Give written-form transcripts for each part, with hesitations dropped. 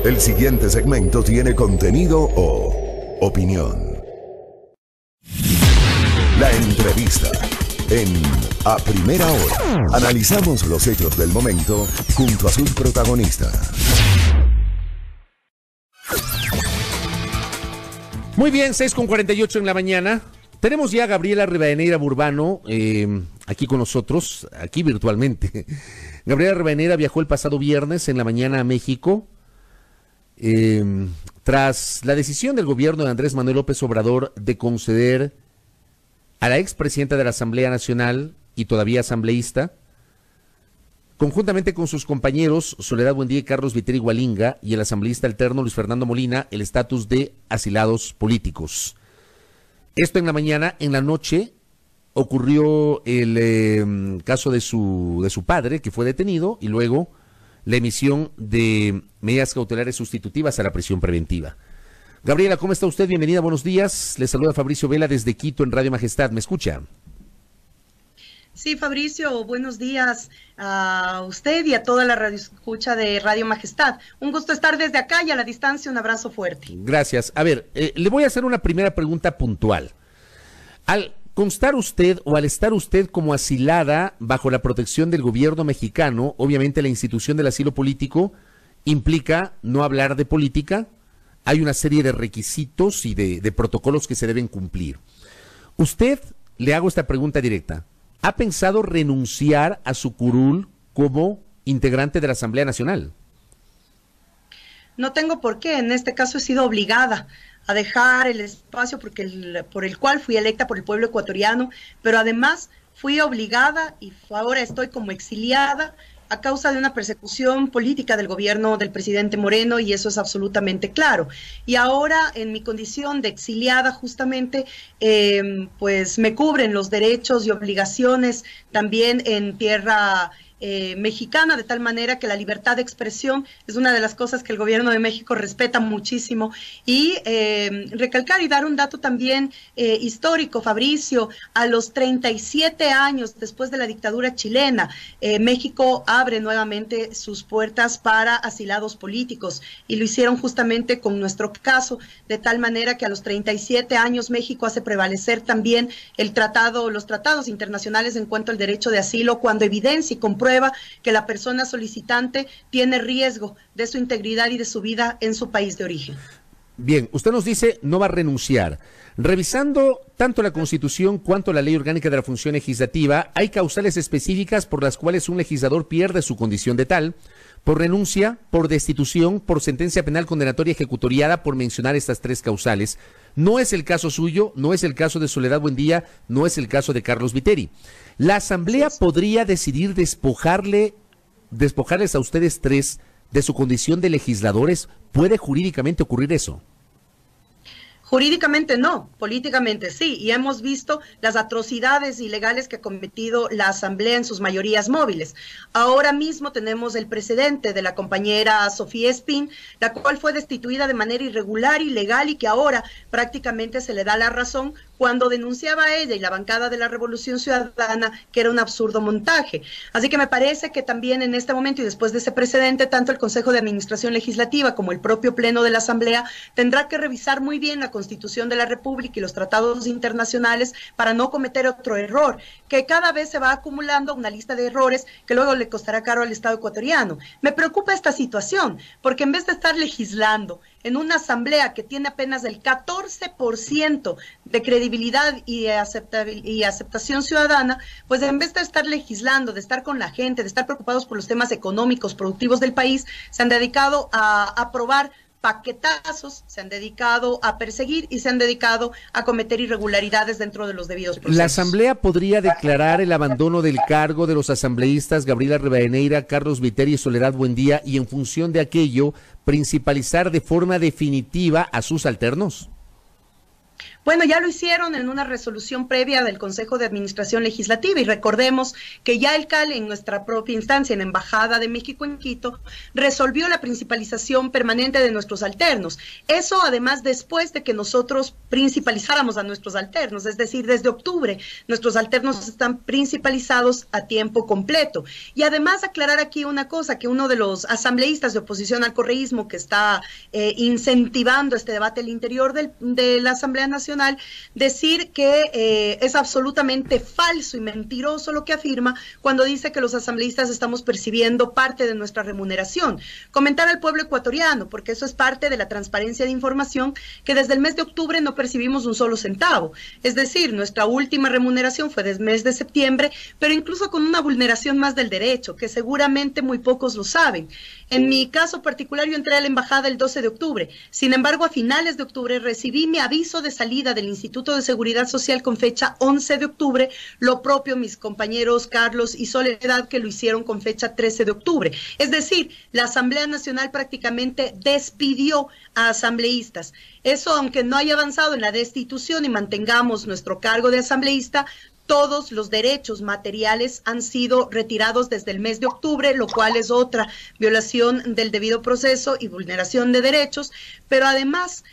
El siguiente segmento tiene contenido o opinión. La entrevista en A Primera Hora. Analizamos los hechos del momento junto a sus protagonistas. Muy bien, 6:48 en la mañana. Tenemos ya a Gabriela Rivadeneira Burbano aquí con nosotros, aquí virtualmente. Gabriela Rivadeneira viajó el pasado viernes en la mañana a México tras la decisión del gobierno de Andrés Manuel López Obrador de conceder a la expresidenta de la Asamblea Nacional y todavía asambleísta, conjuntamente con sus compañeros Soledad Buendía y Carlos Viteri Gualinga y el asambleísta alterno Luis Fernando Molina, el estatus de asilados políticos. Esto en la mañana. En la noche ocurrió el caso de su padre, que fue detenido, y luego la emisión de medidas cautelares sustitutivas a la prisión preventiva. Gabriela, ¿cómo está usted? Bienvenida, buenos días. Le saluda Fabricio Vela desde Quito en Radio Majestad. ¿Me escucha? Sí, Fabricio, buenos días a usted y a toda la radio escucha de Radio Majestad. Un gusto estar desde acá y a la distancia, un abrazo fuerte. Gracias. A ver, le voy a hacer una primera pregunta puntual. Al constar usted o al estar usted como asilada bajo la protección del gobierno mexicano, obviamente la institución del asilo político implica no hablar de política. Hay una serie de requisitos y de protocolos que se deben cumplir. Usted, le hago esta pregunta directa, ¿ha pensado renunciar a su curul como integrante de la Asamblea Nacional? No tengo por qué. En este caso he sido obligada a dejar el espacio por el cual fui electa por el pueblo ecuatoriano, pero además fui obligada y ahora estoy como exiliada a causa de una persecución política del gobierno del presidente Moreno, y eso es absolutamente claro. Y ahora, en mi condición de exiliada, justamente, pues me cubren los derechos y obligaciones también en tierra mexicana, de tal manera que la libertad de expresión es una de las cosas que el gobierno de México respeta muchísimo. Y recalcar y dar un dato también histórico, Fabricio: a los 37 años después de la dictadura chilena, México abre nuevamente sus puertas para asilados políticos, y lo hicieron justamente con nuestro caso, de tal manera que a los 37 años México hace prevalecer también los tratados internacionales en cuanto al derecho de asilo, cuando evidencia y comprueba que la persona solicitante tiene riesgo de su integridad y de su vida en su país de origen. Bien, usted nos dice no va a renunciar. Revisando tanto la Constitución cuanto la Ley Orgánica de la Función Legislativa, hay causales específicas por las cuales un legislador pierde su condición de tal: por renuncia, por destitución, por sentencia penal condenatoria ejecutoriada, por mencionar estas tres causales. No es el caso suyo, no es el caso de Soledad Buendía, no es el caso de Carlos Viteri. ¿La Asamblea podría decidir despojarles a ustedes tres de su condición de legisladores? ¿Puede jurídicamente ocurrir eso? Jurídicamente no, políticamente sí, y hemos visto las atrocidades ilegales que ha cometido la Asamblea en sus mayorías móviles. Ahora mismo tenemos el precedente de la compañera Sofía Espín, la cual fue destituida de manera irregular, ilegal, y que ahora prácticamente se le da la razón cuando denunciaba a ella y la bancada de la Revolución Ciudadana que era un absurdo montaje. Así que me parece que también en este momento y después de ese precedente, tanto el Consejo de Administración Legislativa como el propio Pleno de la Asamblea tendrá que revisar muy bien la Constitución de la República y los tratados internacionales para no cometer otro error, que cada vez se va acumulando una lista de errores que luego le costará caro al Estado ecuatoriano. Me preocupa esta situación, porque en vez de estar legislando en una asamblea que tiene apenas el 14% de credibilidad y aceptación ciudadana, pues en vez de estar legislando, de estar con la gente, de estar preocupados por los temas económicos, productivos del país, se han dedicado a aprobar paquetazos, se han dedicado a perseguir y se han dedicado a cometer irregularidades dentro de los debidos procesos. ¿La Asamblea podría declarar el abandono del cargo de los asambleístas Gabriela Rivadeneira, Carlos Viteri y Soledad Buendía, y en función de aquello principalizar de forma definitiva a sus alternos? Bueno, ya lo hicieron en una resolución previa del Consejo de Administración Legislativa y recordemos que ya el CAL en nuestra propia instancia, en la Embajada de México en Quito, resolvió la principalización permanente de nuestros alternos. Eso además después de que nosotros principalizáramos a nuestros alternos, es decir, desde octubre nuestros alternos están principalizados a tiempo completo. Y además aclarar aquí una cosa, que uno de los asambleístas de oposición al correísmo que está incentivando este debate al interior de la Asamblea Nacional, decir que es absolutamente falso y mentiroso lo que afirma cuando dice que los asambleístas estamos percibiendo parte de nuestra remuneración. Comentar al pueblo ecuatoriano, porque eso es parte de la transparencia de información, que desde el mes de octubre no percibimos un solo centavo. Es decir, nuestra última remuneración fue desde el mes de septiembre, pero incluso con una vulneración más del derecho, que seguramente muy pocos lo saben. En mi caso particular, yo entré a la embajada el 12 de octubre. Sin embargo, a finales de octubre recibí mi aviso de salida del Instituto de Seguridad Social con fecha 11 de octubre, lo propio mis compañeros Carlos y Soledad, que lo hicieron con fecha 13 de octubre. Es decir, la Asamblea Nacional prácticamente despidió a asambleístas. Eso, aunque no haya avanzado en la destitución y mantengamos nuestro cargo de asambleísta, todos los derechos materiales han sido retirados desde el mes de octubre, lo cual es otra violación del debido proceso y vulneración de derechos, pero además,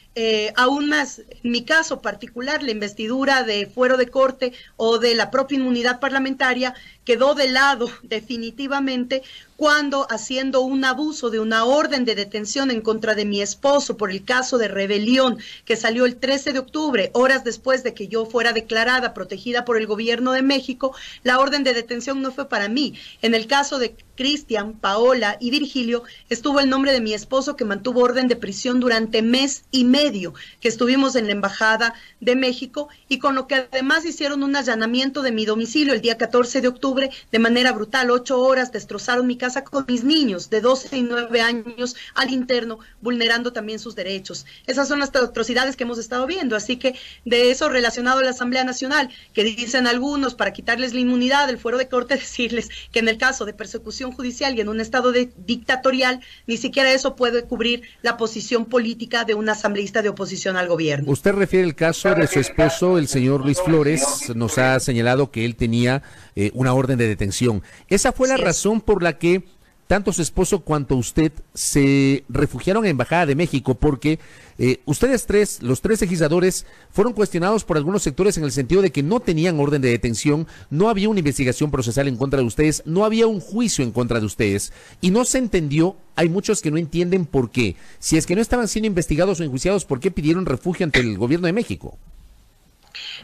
aún más, en mi caso particular, la investidura de fuero de corte o de la propia inmunidad parlamentaria quedó de lado definitivamente cuando, haciendo un abuso de una orden de detención en contra de mi esposo por el caso de rebelión que salió el 13 de octubre, horas después de que yo fuera declarada protegida por el gobierno de México, la orden de detención no fue para mí. En el caso de Cristian, Paola y Virgilio estuvo el nombre de mi esposo, que mantuvo orden de prisión durante mes y medio que estuvimos en la Embajada de México, y con lo que además hicieron un allanamiento de mi domicilio el día 14 de octubre de manera brutal. 8 horas destrozaron mi casa con mis niños de 12 y 9 años al interno, vulnerando también sus derechos. Esas son las atrocidades que hemos estado viendo, así que de eso relacionado a la Asamblea Nacional, que dicen algunos para quitarles la inmunidad del fuero de corte, decirles que en el caso de persecución judicial y en un estado dictatorial, ni siquiera eso puede cubrir la posición política de un asambleísta de oposición al gobierno. Usted refiere el caso de su esposo, el señor Luis Flores, nos ha señalado que él tenía una orden de detención. ¿Esa fue la razón por la que tanto su esposo cuanto usted se refugiaron en Embajada de México? Porque ustedes tres, los tres legisladores, fueron cuestionados por algunos sectores en el sentido de que no tenían orden de detención, no había una investigación procesal en contra de ustedes, no había un juicio en contra de ustedes, y no se entendió. Hay muchos que no entienden por qué. Si es que no estaban siendo investigados o enjuiciados, ¿por qué pidieron refugio ante el gobierno de México?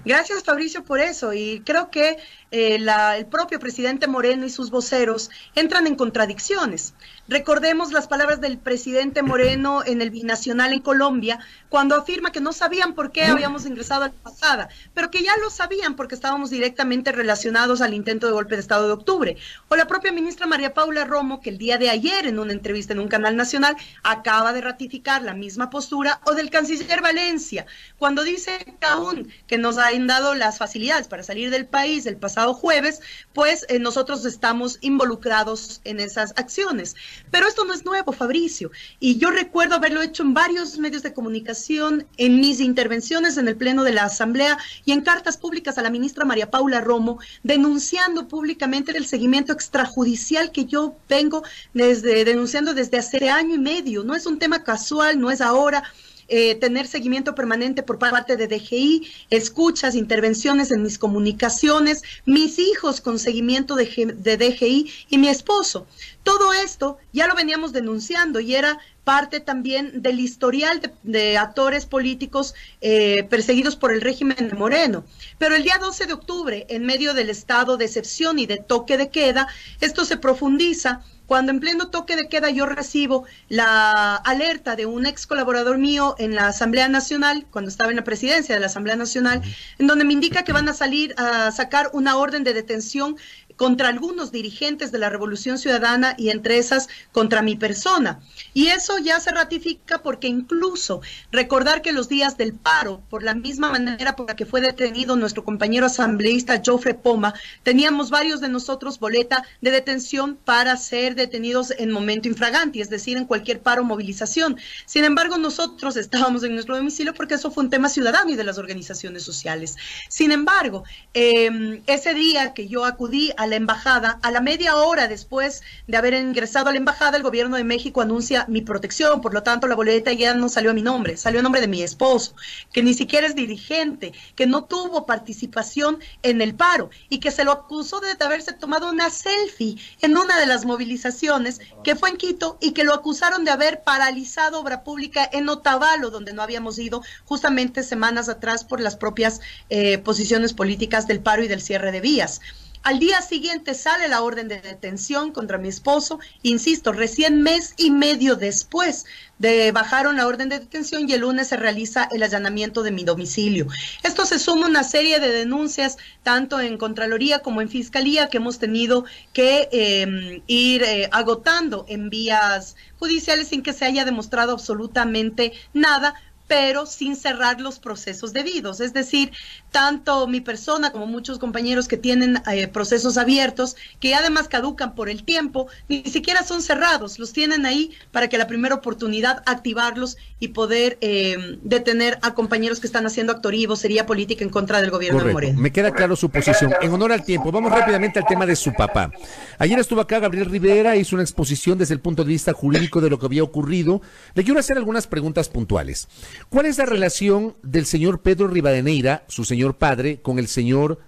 Gracias, Fabricio, por eso, y creo que el propio presidente Moreno y sus voceros entran en contradicciones. Recordemos las palabras del presidente Moreno en el Binacional en Colombia, cuando afirma que no sabían por qué habíamos ingresado a la embajada, pero que ya lo sabían porque estábamos directamente relacionados al intento de golpe de Estado de octubre. O la propia ministra María Paula Romo, que el día de ayer en una entrevista en un canal nacional acaba de ratificar la misma postura, o del canciller Valencia, cuando dice que aún que nos han dado las facilidades para salir del país el pasado jueves, pues nosotros estamos involucrados en esas acciones. Pero esto no es nuevo, Fabricio, y yo recuerdo haberlo hecho en varios medios de comunicación, en mis intervenciones en el Pleno de la Asamblea y en cartas públicas a la ministra María Paula Romo, denunciando públicamente el seguimiento extrajudicial que yo vengo denunciando desde hace año y medio. No es un tema casual, no es ahora. Tener seguimiento permanente por parte de DGI, escuchas, intervenciones en mis comunicaciones, mis hijos con seguimiento de DGI y mi esposo. Todo esto ya lo veníamos denunciando y era parte también del historial de actores políticos perseguidos por el régimen de Moreno. Pero el día 12 de octubre, en medio del estado de excepción y de toque de queda, esto se profundiza cuando en pleno toque de queda yo recibo la alerta de un ex colaborador mío en la Asamblea Nacional, cuando estaba en la presidencia de la Asamblea Nacional, en donde me indica que van a salir a sacar una orden de detención contra algunos dirigentes de la Revolución Ciudadana y entre esas contra mi persona. Y eso ya se ratifica porque incluso recordar que los días del paro, por la misma manera por la que fue detenido nuestro compañero asambleísta Jofre Poma, teníamos varios de nosotros boleta de detención para ser detenidos en momento infraganti, es decir, en cualquier paro o movilización. Sin embargo, nosotros estábamos en nuestro domicilio porque eso fue un tema ciudadano y de las organizaciones sociales. Sin embargo, ese día que yo acudí a la embajada, a la media hora después de haber ingresado a la embajada, el gobierno de México anuncia mi protección, por lo tanto la boleta ya no salió a mi nombre, salió a nombre de mi esposo, que ni siquiera es dirigente, que no tuvo participación en el paro y que se lo acusó de haberse tomado una selfie en una de las movilizaciones que fue en Quito y que lo acusaron de haber paralizado obra pública en Otavalo, donde no habíamos ido justamente semanas atrás por las propias posiciones políticas del paro y del cierre de vías. Al día siguiente sale la orden de detención contra mi esposo, insisto, recién mes y medio después bajaron la orden de detención y el lunes se realiza el allanamiento de mi domicilio. Esto se suma a una serie de denuncias, tanto en Contraloría como en Fiscalía, que hemos tenido que ir agotando en vías judiciales sin que se haya demostrado absolutamente nada, pero sin cerrar los procesos debidos. Es decir, tanto mi persona como muchos compañeros que tienen procesos abiertos, que además caducan por el tiempo, ni siquiera son cerrados, los tienen ahí para que a la primera oportunidad activarlos y poder detener a compañeros que están haciendo actoría y vocería política en contra del gobierno de Moreno. Me queda claro su posición. En honor al tiempo, vamos rápidamente al tema de su papá. Ayer estuvo acá Gabriel Rivera, hizo una exposición desde el punto de vista jurídico de lo que había ocurrido. Le quiero hacer algunas preguntas puntuales. ¿Cuál es la relación del señor Pedro Rivadeneira, su señor padre, con el señor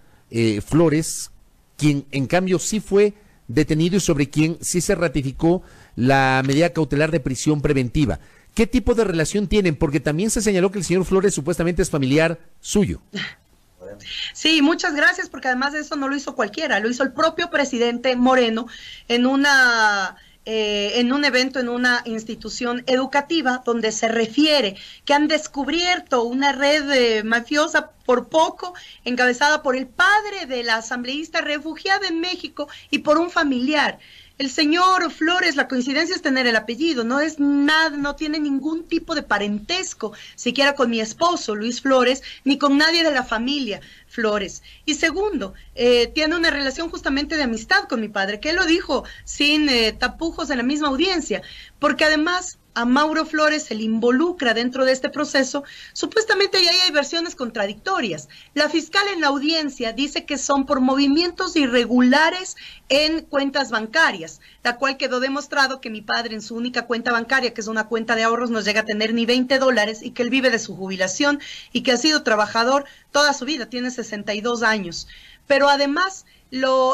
Flores, quien en cambio sí fue detenido y sobre quien sí se ratificó la medida cautelar de prisión preventiva? ¿Qué tipo de relación tienen? Porque también se señaló que el señor Flores supuestamente es familiar suyo. Sí, muchas gracias, porque además de eso no lo hizo cualquiera, lo hizo el propio presidente Moreno en un evento en una institución educativa donde se refiere que han descubierto una red mafiosa por poco encabezada por el padre de la asambleísta refugiada en México y por un familiar. El señor Flores, la coincidencia es tener el apellido, no es nada, no tiene ningún tipo de parentesco, siquiera con mi esposo, Luis Flores, ni con nadie de la familia Flores. Y segundo, tiene una relación justamente de amistad con mi padre, que él lo dijo sin tapujos en la misma audiencia, porque además a Mauro Flores se le involucra dentro de este proceso, supuestamente y ahí hay versiones contradictorias. La fiscal en la audiencia dice que son por movimientos irregulares en cuentas bancarias, la cual quedó demostrado que mi padre en su única cuenta bancaria, que es una cuenta de ahorros, no llega a tener ni $20 y que él vive de su jubilación y que ha sido trabajador toda su vida, tiene 62 años. Pero además,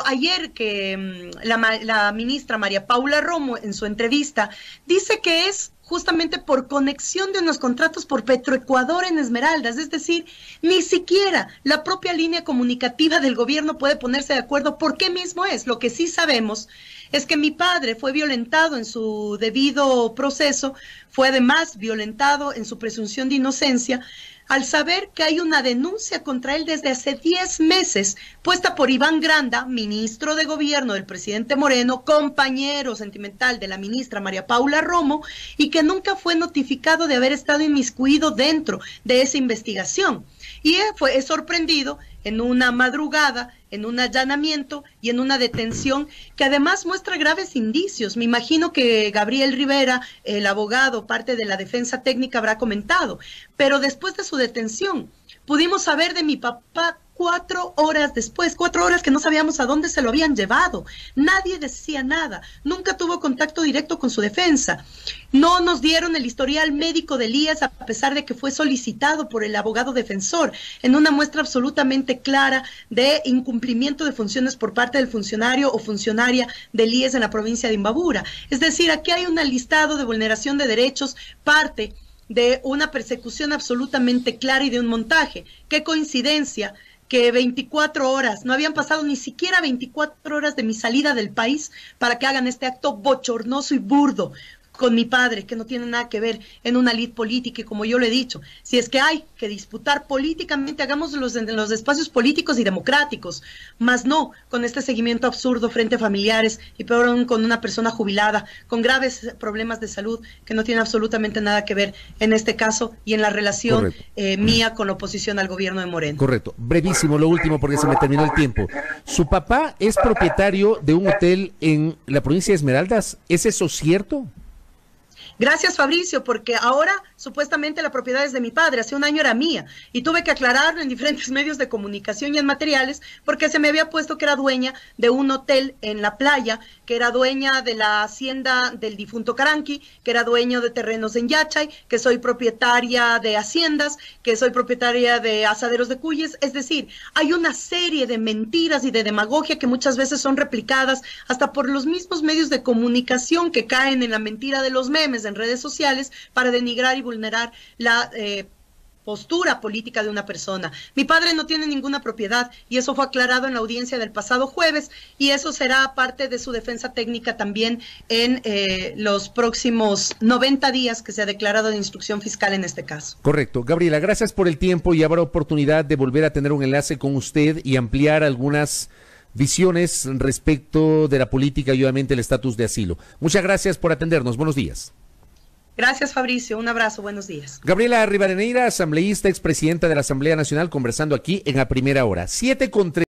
ayer que la ministra María Paula Romo en su entrevista dice que es justamente por conexión de unos contratos por Petroecuador en Esmeraldas, es decir, ni siquiera la propia línea comunicativa del gobierno puede ponerse de acuerdo por qué mismo es. Lo que sí sabemos es que mi padre fue violentado en su debido proceso, fue además violentado en su presunción de inocencia, al saber que hay una denuncia contra él desde hace 10 meses, puesta por Iván Granda, ministro de gobierno del presidente Moreno, compañero sentimental de la ministra María Paula Romo, y que nunca fue notificado de haber estado inmiscuido dentro de esa investigación. Y es sorprendido en una madrugada, en un allanamiento y en una detención que además muestra graves indicios. Me imagino que Gabriel Rivera, el abogado, parte de la defensa técnica, habrá comentado. Pero después de su detención, pudimos saber de mi papá 4 horas después, 4 horas que no sabíamos a dónde se lo habían llevado. Nadie decía nada, nunca tuvo contacto directo con su defensa. No nos dieron el historial médico de Elías, a pesar de que fue solicitado por el abogado defensor, en una muestra absolutamente clara de incumplimiento de funciones por parte del funcionario o funcionaria de Elías en la provincia de Imbabura. Es decir, aquí hay un listado de vulneración de derechos, parte de una persecución absolutamente clara y de un montaje. ¡Qué coincidencia! Que 24 horas, no habían pasado ni siquiera 24 horas de mi salida del país para que hagan este acto bochornoso y burdo con mi padre, que no tiene nada que ver en una lid política, y como yo le he dicho, si es que hay que disputar políticamente, hagámoslo en los espacios políticos y democráticos, más no con este seguimiento absurdo frente a familiares y peor aún con una persona jubilada, con graves problemas de salud que no tiene absolutamente nada que ver en este caso y en la relación mía con la oposición al gobierno de Moreno. Correcto. Brevísimo, lo último, porque se me terminó el tiempo. Su papá es propietario de un hotel en la provincia de Esmeraldas. ¿Es eso cierto? Gracias, Fabricio, porque ahora supuestamente la propiedad es de mi padre, hace un año era mía, y tuve que aclararlo en diferentes medios de comunicación y en materiales, porque se me había puesto que era dueña de un hotel en la playa, que era dueña de la hacienda del difunto Caranqui, que era dueño de terrenos en Yachay, que soy propietaria de haciendas, que soy propietaria de asaderos de Cuyes. Es decir, hay una serie de mentiras y de demagogia que muchas veces son replicadas hasta por los mismos medios de comunicación que caen en la mentira de los memes en redes sociales para denigrar y vulnerar la postura política de una persona. Mi padre no tiene ninguna propiedad y eso fue aclarado en la audiencia del pasado jueves y eso será parte de su defensa técnica también en los próximos 90 días que se ha declarado de instrucción fiscal en este caso. Correcto. Gabriela, gracias por el tiempo y habrá oportunidad de volver a tener un enlace con usted y ampliar algunas visiones respecto de la política y obviamente el estatus de asilo. Muchas gracias por atendernos. Buenos días. Gracias, Fabricio. Un abrazo. Buenos días. Gabriela Rivadeneira, asambleísta, expresidenta de la Asamblea Nacional, conversando aquí en A Primera Hora. 7:30.